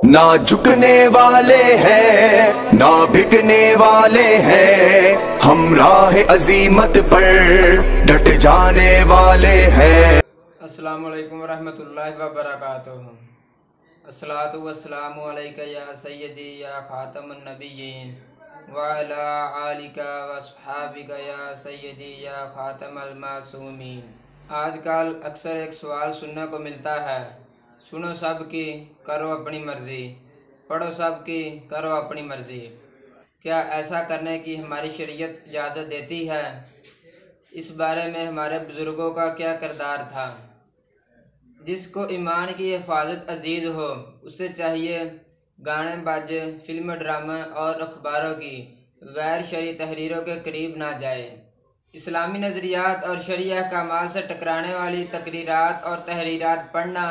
نہ جھکنے والے ہیں نہ بکنے والے ہیں، ہم راہ عزیمت پر ڈٹ جانے والے ہیں۔ السلام علیکم ورحمۃ اللہ وبرکاتہ۔ الصلاۃ والسلام علیک یا سیدی یا خاتم النبیین وعلی آلک واصحابک یا سیدی یا خاتم المعصومین۔ آج کل اکثر ایک سوال سننے کو ملتا ہے، سنو سب کی کرو اپنی مرضی، پڑھو سب کی کرو اپنی مرضی۔ کیا ایسا کرنے کی ہماری شریعت اجازت دیتی ہے؟ اس بارے میں ہمارے بزرگوں کا کیا کردار تھا؟ جس کو ایمان کی حفاظت عزیز ہو اسے چاہیے گانے باجے، فلم ڈرامے اور اخباروں کی غیر شرعی تحریروں کے قریب نہ جائے۔ اسلامی نظریات اور شرعی احکامات سے ٹکرانے والی تقریرات اور تحریرات پڑھنا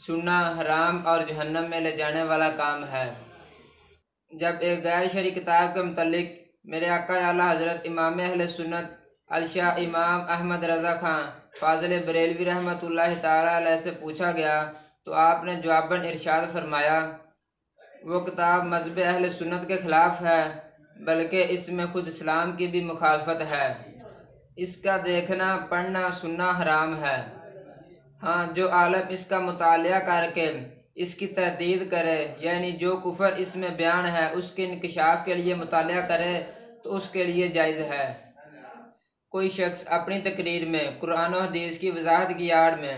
سننا حرام اور جہنم میں لے جانے والا کام ہے۔ جب ایک غیر شرعی کتاب کے متعلق میرے آقا اعلیٰ حضرت امام اہل سنت الشاہ امام احمد رضا خان فاضل بریلوی رحمۃ اللہ تعالیٰ علیہ سے پوچھا گیا تو آپ نے جواباً ارشاد فرمایا، وہ کتاب مذہب اہل سنت کے خلاف ہے، بلکہ اس میں خود اسلام کی بھی مخالفت ہے۔ اس کا دیکھنا پڑھنا سننا حرام ہے۔ ہاں، جو عالم اس کا مطالعہ کر کے اس کی تردید کرے، یعنی جو کفر اس میں بیان ہے اس کے انکشاف کے لیے مطالعہ کرے تو اس کے لیے جائز ہے۔ کوئی شخص اپنی تقریر میں قرآن و حدیث کی وضاحت کی آڑ میں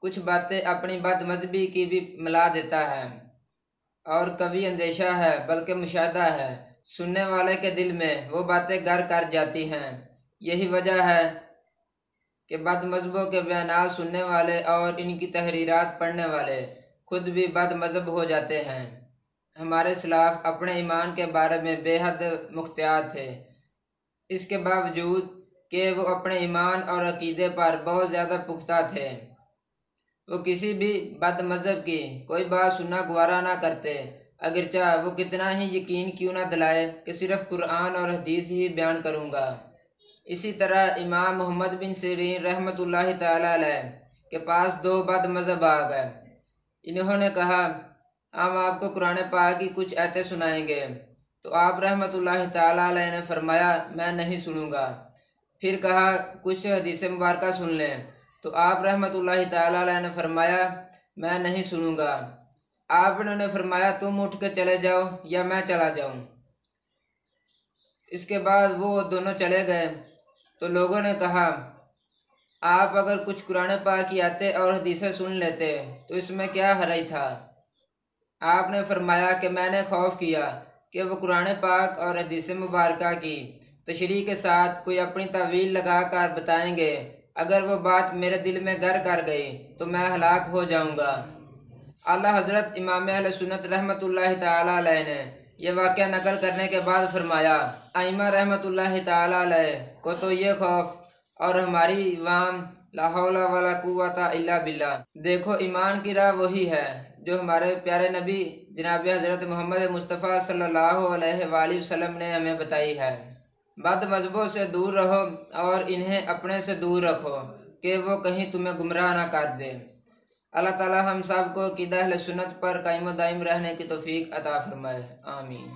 کچھ باتیں اپنی بد مذہبی کی بھی ملا دیتا ہے، اور کبھی اندیشہ ہے بلکہ مشاہدہ ہے، سننے والے کے دل میں وہ باتیں گر کر جاتی ہیں۔ یہی وجہ ہے کہ بد مذہبوں کے بیانات سننے والے اور ان کی تحریرات پڑھنے والے خود بھی بد مذہب ہو جاتے ہیں۔ ہمارے سلاف اپنے ایمان کے بارے میں بے حد مختار تھے، اس کے باوجود کہ وہ اپنے ایمان اور عقیدے پر بہت زیادہ پختہ تھے، وہ کسی بھی بد مذہب کی کوئی بات سننا گوارا نہ کرتے، اگرچہ وہ کتنا ہی یقین کیوں نہ دلائے کہ صرف قرآن اور حدیث ہی بیان کروں گا۔ اسی طرح امام محمد بن سیرین رحمۃ اللہ تعالیٰ علیہ کے پاس دو بد مذہب آ گئے۔ انہوں نے کہا، ہم آپ کو قرآن پاک کی کچھ آیتیں سنائیں گے، تو آپ رحمۃ اللہ تعالیٰ علیہ نے فرمایا، میں نہیں سنوں گا۔ پھر کہا، کچھ حدیث مبارکہ سن لیں، تو آپ رحمۃ اللہ تعالیٰ علیہ نے فرمایا، میں نہیں سنوں گا۔ آپ نے فرمایا، تم اٹھ کے چلے جاؤ یا میں چلا جاؤں۔ اس کے بعد وہ دونوں چلے گئے تو لوگوں نے کہا، آپ اگر کچھ قرآن پاک کی آیتیں اور حدیثیں سن لیتے تو اس میں کیا حرج تھا؟ آپ نے فرمایا کہ میں نے خوف کیا کہ وہ قرآن پاک اور حدیث مبارکہ کی تشریح کے ساتھ کوئی اپنی تعویل لگا کر بتائیں گے، اگر وہ بات میرے دل میں گر کر گئی تو میں ہلاک ہو جاؤں گا۔ اعلیٰ حضرت امام اہل سنت رحمۃ اللہ تعالیٰ علیہ نے یہ واقعہ نقل کرنے کے بعد فرمایا، ائمہ رحمۃ اللہ تعالیٰ علیہ کو تو یہ خوف اور ہماری عوام لا حول ولا قوت الا باللہ۔ دیکھو، ایمان کی راہ وہی ہے جو ہمارے پیارے نبی جناب حضرت محمد مصطفیٰ صلی اللہ علیہ وآلہ وسلم نے ہمیں بتائی ہے۔ بد مذہبوں سے دور رہو اور انہیں اپنے سے دور رکھو کہ وہ کہیں تمہیں گمراہ نہ کر دے۔ اللہ تعالی ہم سب کو عقیدہ اہل سنت پر قائم و دائم رہنے کی توفیق عطا فرمائے، آمین۔